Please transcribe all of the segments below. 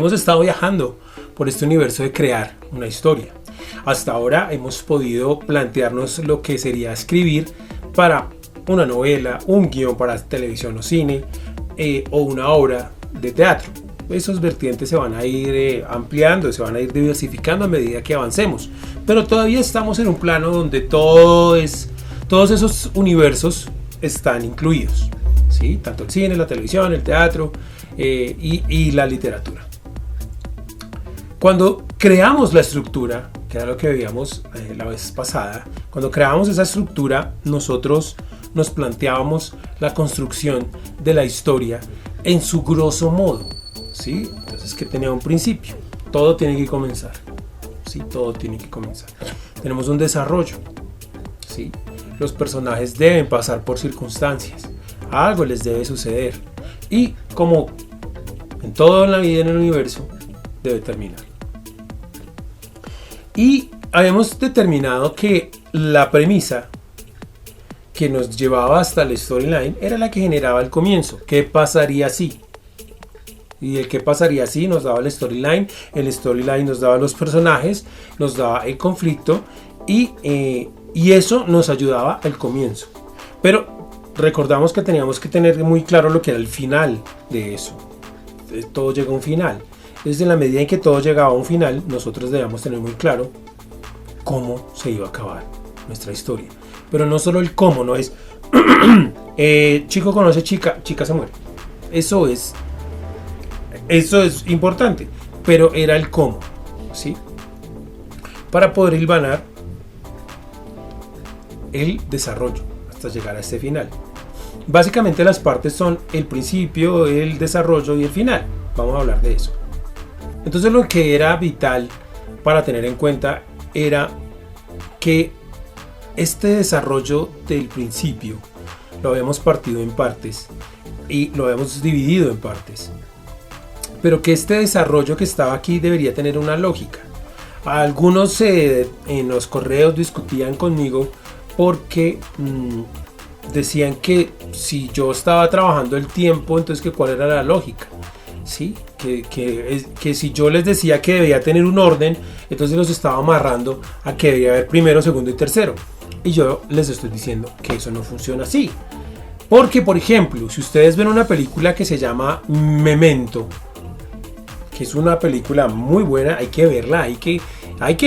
Hemos estado viajando por este universo de crear una historia. Hasta ahora hemos podido plantearnos lo que sería escribir para una novela, un guión para televisión o cine, o una obra de teatro. Esos vertientes se van a ir ampliando, se van a ir diversificando a medida que avancemos. Pero todavía estamos en un plano donde todos esos universos están incluidos, ¿sí? Tanto el cine, la televisión, el teatro y la literatura. Cuando creamos la estructura, que era lo que veíamos la vez pasada, cuando creamos esa estructura, nosotros nos planteábamos la construcción de la historia en su grosso modo, ¿sí? Entonces, que tenía un principio, todo tiene que comenzar, ¿sí? Todo tiene que comenzar. Tenemos un desarrollo, ¿sí? Los personajes deben pasar por circunstancias, algo les debe suceder, y como en toda la vida en el universo, debe terminar. Y habíamos determinado que la premisa que nos llevaba hasta la storyline era la que generaba el comienzo. ¿Qué pasaría si? Y el qué pasaría si nos daba el storyline nos daba los personajes, nos daba el conflicto y eso nos ayudaba al comienzo. Pero recordamos que teníamos que tener muy claro lo que era el final de eso. Todo llega a un final. Desde la medida en que todo llegaba a un final, nosotros debíamos tener muy claro cómo se iba a acabar nuestra historia. Pero no solo el cómo, no es chico conoce chica, chica se muere. Eso es importante, pero era el cómo, ¿sí? Para poder hilvanar el desarrollo hasta llegar a este final. Básicamente las partes son el principio, el desarrollo y el final. Vamos a hablar de eso. Entonces lo que era vital para tener en cuenta era que este desarrollo del principio lo habíamos partido en partes y lo habíamos dividido en partes, pero que este desarrollo que estaba aquí debería tener una lógica. Algunos en los correos discutían conmigo porque decían que si yo estaba trabajando el tiempo, entonces que cuál era la lógica, ¿sí? Que si yo les decía que debía tener un orden, entonces los estaba amarrando a que debía haber primero, segundo y tercero. Y yo les estoy diciendo que eso no funciona así. Porque, por ejemplo, si ustedes ven una película que se llama Memento, que es una película muy buena, hay que verla, hay que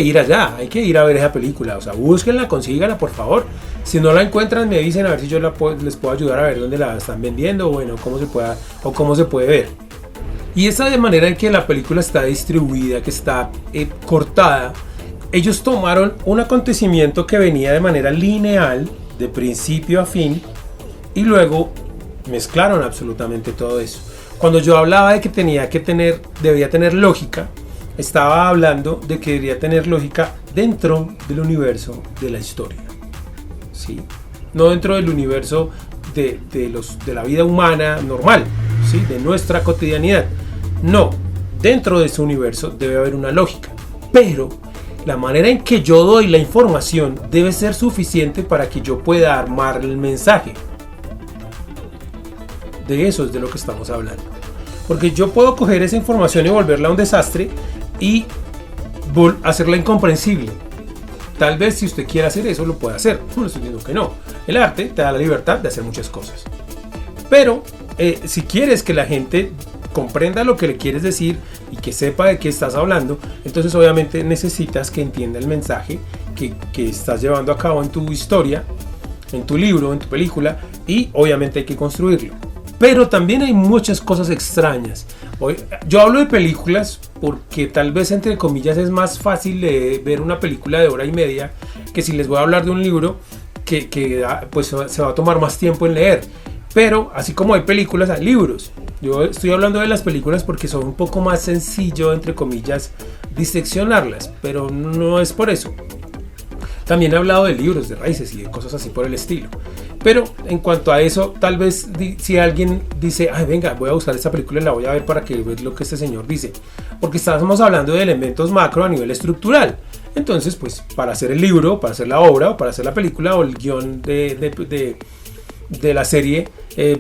ir allá, hay que ir a ver esa película. O sea, búsquenla, consíganla, por favor. Si no la encuentran, me dicen a ver si yo les puedo ayudar a ver dónde la están vendiendo, o bueno, cómo se puede ver. Y esa de manera en que la película está distribuida, que está cortada, ellos tomaron un acontecimiento que venía de manera lineal, de principio a fin, y luego mezclaron absolutamente todo eso. Cuando yo hablaba de que debería tener lógica, estaba hablando de que debería tener lógica dentro del universo de la historia, ¿sí? No dentro del universo de la vida humana normal, ¿sí? De nuestra cotidianidad. No, dentro de ese universo debe haber una lógica, pero la manera en que yo doy la información debe ser suficiente para que yo pueda armar el mensaje. De eso es de lo que estamos hablando. Porque yo puedo coger esa información y volverla un desastre y hacerla incomprensible. Tal vez si usted quiere hacer eso, lo puede hacer. No estoy diciendo que no. El arte te da la libertad de hacer muchas cosas. Pero si quieres que la gente comprenda lo que le quieres decir y que sepa de qué estás hablando, entonces obviamente necesitas que entienda el mensaje que estás llevando a cabo en tu historia, en tu libro, en tu película, y obviamente hay que construirlo. Pero también hay muchas cosas extrañas. Yo hablo de películas porque tal vez entre comillas es más fácil ver una película de hora y media que si les voy a hablar de un libro que pues se va a tomar más tiempo en leer. Pero así como hay películas, hay libros. Yo estoy hablando de las películas porque son un poco más sencillo, entre comillas, diseccionarlas, pero no es por eso. También he hablado de libros, de raíces y de cosas así por el estilo. Pero en cuanto a eso, tal vez si alguien dice, ay, venga, voy a buscar esta película y la voy a ver para que vean lo que este señor dice. Porque estamos hablando de elementos macro a nivel estructural. Entonces, pues, para hacer el libro, para hacer la obra, o para hacer la película o el guión de la serie,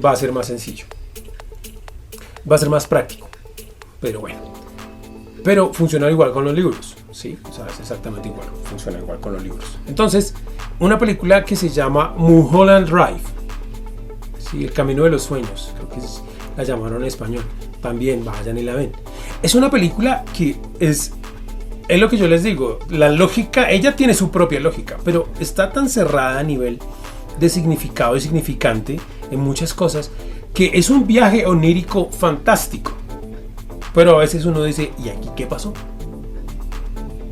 va a ser más sencillo. Va a ser más práctico. Pero bueno, pero funciona igual con los libros, ¿sí? O sea, es exactamente igual, funciona igual con los libros. Entonces, una película que se llama Mulholland Drive, ¿sí? El Camino de los Sueños, creo que la llamaron en español. También vayan y la ven. Es una película que es lo que yo les digo, la lógica, ella tiene su propia lógica, pero está tan cerrada a nivel de significado y significante en muchas cosas, que es un viaje onírico fantástico. Pero a veces uno dice, ¿y aquí qué pasó?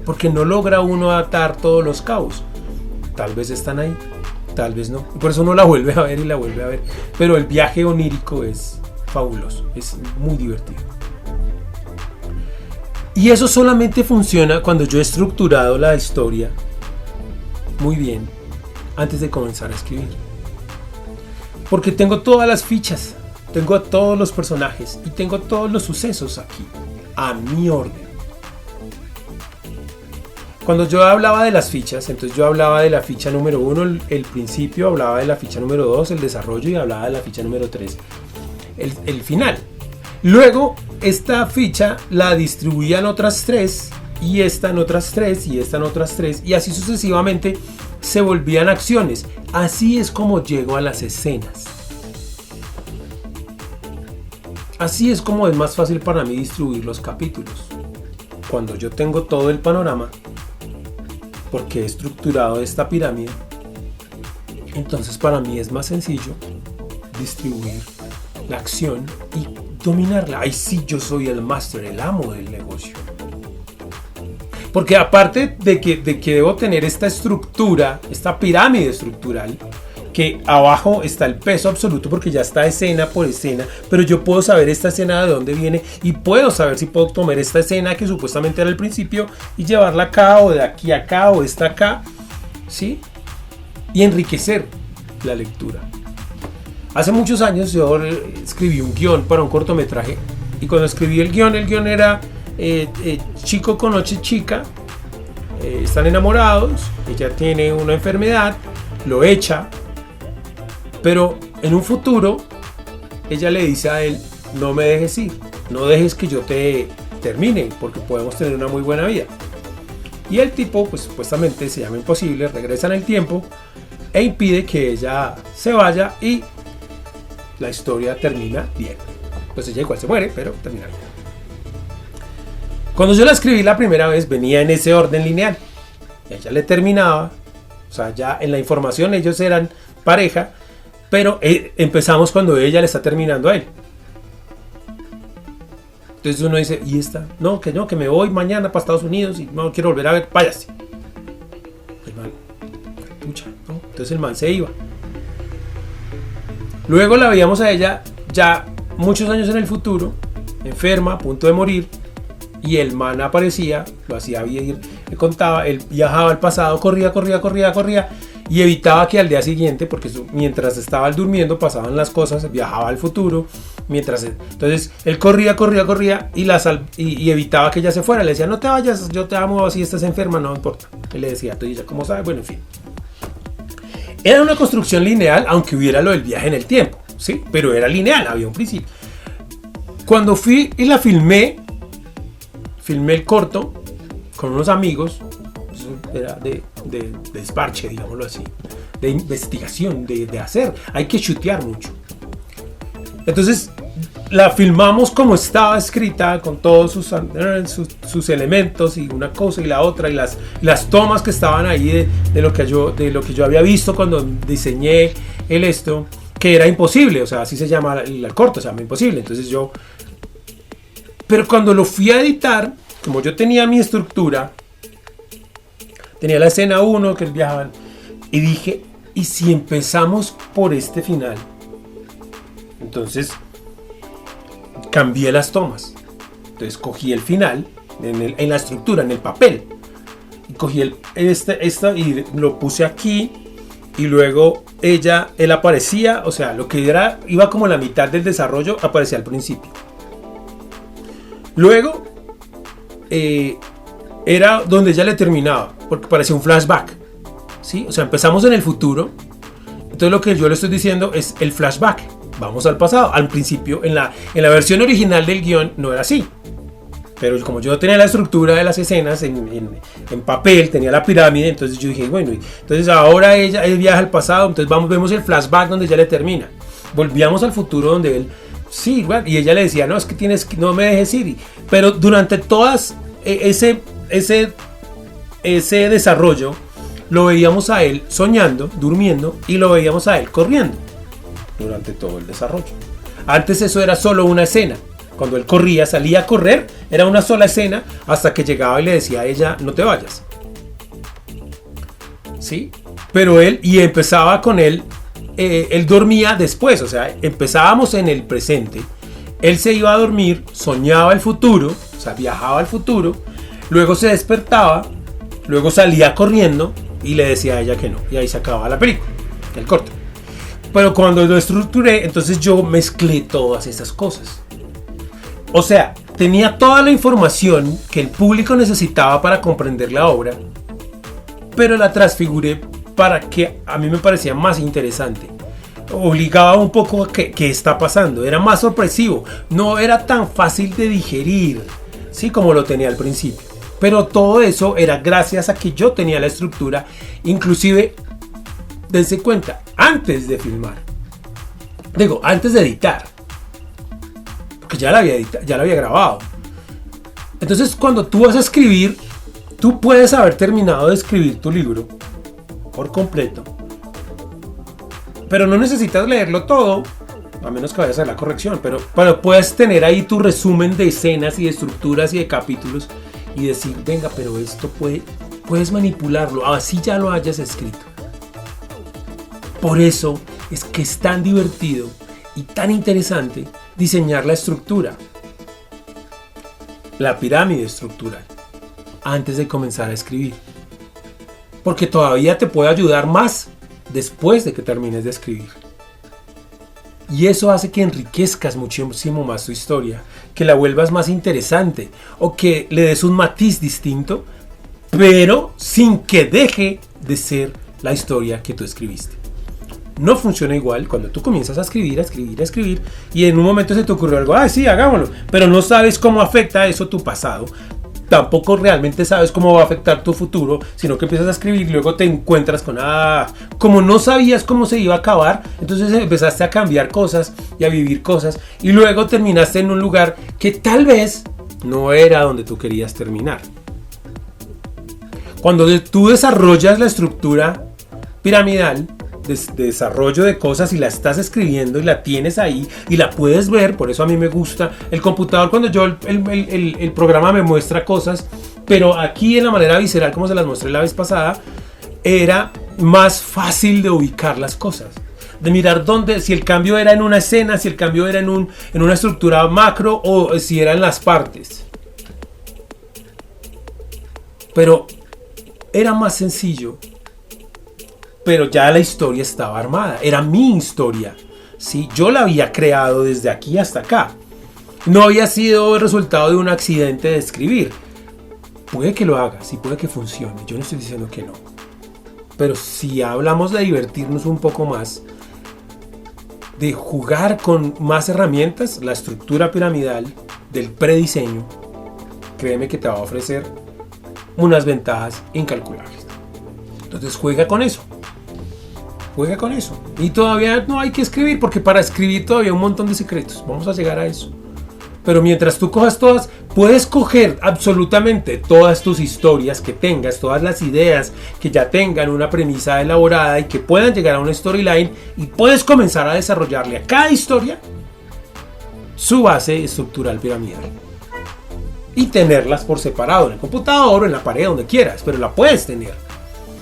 Porque no logra uno atar todos los cabos. Tal vez están ahí, tal vez no. Por eso uno la vuelve a ver y la vuelve a ver. Pero el viaje onírico es fabuloso, es muy divertido. Y eso solamente funciona cuando yo he estructurado la historia muy bien antes de comenzar a escribir. Porque tengo todas las fichas, tengo a todos los personajes y tengo todos los sucesos aquí, a mi orden. Cuando yo hablaba de las fichas, entonces yo hablaba de la ficha número 1, el principio, hablaba de la ficha número 2, el desarrollo, y hablaba de la ficha número 3, el final. Luego, esta ficha la distribuía en otras 3, y esta en otras 3, y esta en otras 3, y así sucesivamente se volvían acciones. Así es como llego a las escenas. Así es como es más fácil para mí distribuir los capítulos. Cuando yo tengo todo el panorama, porque he estructurado esta pirámide, entonces para mí es más sencillo distribuir la acción y dominarla. Ahí sí yo soy el máster, el amo del negocio. Porque aparte de que debo tener esta estructura, esta pirámide estructural, que abajo está el peso absoluto porque ya está escena por escena, pero yo puedo saber esta escena de dónde viene y puedo saber si puedo tomar esta escena que supuestamente era el principio y llevarla acá, o de aquí a acá, o esta acá, ¿sí? Y enriquecer la lectura. Hace muchos años yo escribí un guión para un cortometraje, y cuando escribí el guión era chico conoce chica, están enamorados, ella tiene una enfermedad, lo echa, pero en un futuro ella le dice a él: no me dejes ir, no dejes que yo te termine, porque podemos tener una muy buena vida. Y el tipo, pues supuestamente se llama Imposible, regresa en el tiempo e impide que ella se vaya, y la historia termina bien. Pues ella igual se muere, pero termina bien. Cuando yo la escribí la primera vez, venía en ese orden lineal. Ella le terminaba, o sea, ya en la información ellos eran pareja, pero empezamos cuando ella le está terminando a él. Entonces uno dice: ¿y esta? No, que me voy mañana para Estados Unidos y no quiero volver a ver, váyase. El man, pucha, ¿no? Entonces el man se iba. Luego la veíamos a ella ya muchos años en el futuro, enferma, a punto de morir, y el man aparecía, lo hacía ir, le contaba, él viajaba al pasado, corría, y evitaba que al día siguiente, porque mientras estaba él durmiendo pasaban las cosas, viajaba al futuro, entonces él corría y evitaba que ella se fuera. Le decía: no te vayas, yo te amo, si estás enferma, no importa. Él le decía: tú, y ella, ¿cómo sabes? Bueno, en fin. Era una construcción lineal, aunque hubiera lo del viaje en el tiempo, ¿sí? Pero era lineal, había un principio. Cuando fui y la filmé el corto con unos amigos, era de desparche, digámoslo así, de investigación, de hacer, hay que chutear mucho. Entonces la filmamos como estaba escrita, con todos sus elementos, y una cosa y la otra, y las tomas que estaban ahí de lo que yo había visto cuando diseñé esto, que era Imposible, o sea, así se llama el corto, se llama Imposible. Entonces pero cuando lo fui a editar, como yo tenía mi estructura, tenía la escena 1 que viajaban, y dije: ¿y si empezamos por este final? Entonces cambié las tomas. Entonces cogí el final en la estructura, en el papel, y cogí y lo puse aquí, y luego él aparecía, o sea, lo que iba como la mitad del desarrollo aparecía al principio. Luego era donde ella le terminaba, porque parecía un flashback, ¿sí? O sea, empezamos en el futuro. Entonces lo que yo le estoy diciendo es el flashback. Vamos al pasado. Al principio, en la versión original del guión, no era así. Pero como yo tenía la estructura de las escenas en papel, tenía la pirámide, entonces yo dije, bueno, entonces ahora él viaja al pasado, entonces vemos el flashback donde ella le termina. Volvíamos al futuro donde él, sí, bueno, y ella le decía, no, es que no me dejes ir. Pero durante todas ese desarrollo, lo veíamos a él soñando, durmiendo, y lo veíamos a él corriendo durante todo el desarrollo. Antes eso era solo una escena. Cuando él corría, salía a correr, era una sola escena, hasta que llegaba y le decía a ella, no te vayas. ¿Sí? Pero empezaba con él dormía después, o sea, empezábamos en el presente, él se iba a dormir, soñaba el futuro, o sea, viajaba al futuro, luego se despertaba, luego salía corriendo y le decía a ella que no, y ahí se acababa la película, el corto. Pero cuando lo estructuré, entonces yo mezclé todas esas cosas. O sea, tenía toda la información que el público necesitaba para comprender la obra, pero la transfiguré para que a mí me parecía más interesante. Obligaba un poco a qué está pasando, era más sorpresivo, no era tan fácil de digerir, ¿sí? Como lo tenía al principio. Pero todo eso era gracias a que yo tenía la estructura, inclusive, dense cuenta, antes de filmar. Digo, antes de editar. Porque ya la había grabado. Entonces, cuando tú vas a escribir, tú puedes haber terminado de escribir tu libro por completo, pero no necesitas leerlo todo, a menos que vayas a hacer la corrección, pero puedes tener ahí tu resumen de escenas y de estructuras y de capítulos y decir, venga, pero esto puedes manipularlo, así ya lo hayas escrito. Por eso es que es tan divertido y tan interesante diseñar la estructura, la pirámide estructural, antes de comenzar a escribir. Porque todavía te puede ayudar más después de que termines de escribir. Y eso hace que enriquezcas muchísimo más tu historia, que la vuelvas más interesante o que le des un matiz distinto, pero sin que deje de ser la historia que tú escribiste. No funciona igual cuando tú comienzas a escribir y en un momento se te ocurrió algo, sí, hagámoslo, pero no sabes cómo afecta eso tu pasado. Tampoco realmente sabes cómo va a afectar tu futuro, sino que empiezas a escribir y luego te encuentras con, como no sabías cómo se iba a acabar, entonces empezaste a cambiar cosas y a vivir cosas y luego terminaste en un lugar que tal vez no era donde tú querías terminar. Cuando tú desarrollas la estructura piramidal, de desarrollo de cosas y la estás escribiendo y la tienes ahí y la puedes ver, por eso a mí me gusta el computador cuando el programa me muestra cosas, pero aquí en la manera visceral como se las mostré la vez pasada era más fácil de ubicar las cosas, de mirar si el cambio era en una escena, si el cambio era en una estructura macro o si era en las partes, pero era más sencillo. Pero ya la historia estaba armada, era mi historia, ¿sí? Yo la había creado desde aquí hasta acá. No había sido el resultado de un accidente de escribir. Puede que lo haga, sí, puede que funcione, yo no estoy diciendo que no. Pero si hablamos de divertirnos un poco más, de jugar con más herramientas, la estructura piramidal del prediseño, créeme que te va a ofrecer unas ventajas incalculables. Entonces juega con eso. Juega con eso. Y todavía no hay que escribir, porque para escribir todavía hay un montón de secretos. Vamos a llegar a eso. Pero mientras tú cojas todas, puedes coger absolutamente todas tus historias que tengas, todas las ideas que ya tengan una premisa elaborada y que puedan llegar a una storyline, y puedes comenzar a desarrollarle a cada historia su base estructural piramidal. Y tenerlas por separado, en el computador o en la pared, donde quieras, pero la puedes tener.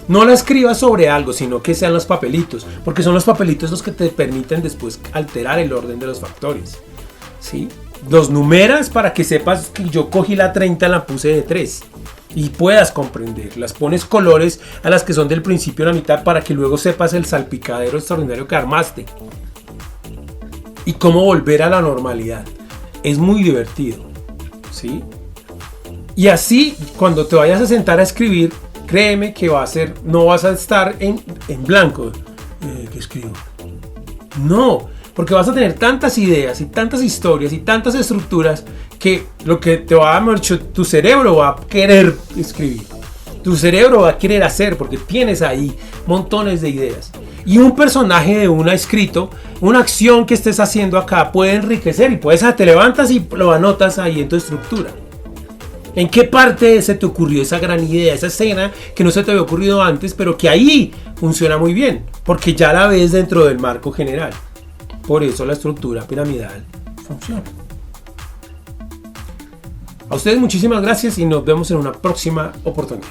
No la escribas sobre algo, sino que sean los papelitos, porque son los papelitos los que te permiten después alterar el orden de los factores, ¿sí? Los numeras para que sepas que yo cogí la 30, la puse de 3 y puedas comprender. Las pones colores a las que son del principio a la mitad para que luego sepas el salpicadero extraordinario que armaste y cómo volver a la normalidad. Es muy divertido, ¿sí? Y así, cuando te vayas a sentar a escribir, créeme que no vas a estar en blanco. ¿Qué escribo? No, porque vas a tener tantas ideas y tantas historias y tantas estructuras que lo que te va a dar, tu cerebro va a querer escribir. Tu cerebro va a querer hacer porque tienes ahí montones de ideas. Y un personaje de una escrito, una acción que estés haciendo acá puede enriquecer y puedes, te levantas y lo anotas ahí en tu estructura. ¿En qué parte se te ocurrió esa gran idea, esa escena que no se te había ocurrido antes, pero que ahí funciona muy bien? Porque ya la ves dentro del marco general. Por eso la estructura piramidal funciona. A ustedes muchísimas gracias y nos vemos en una próxima oportunidad.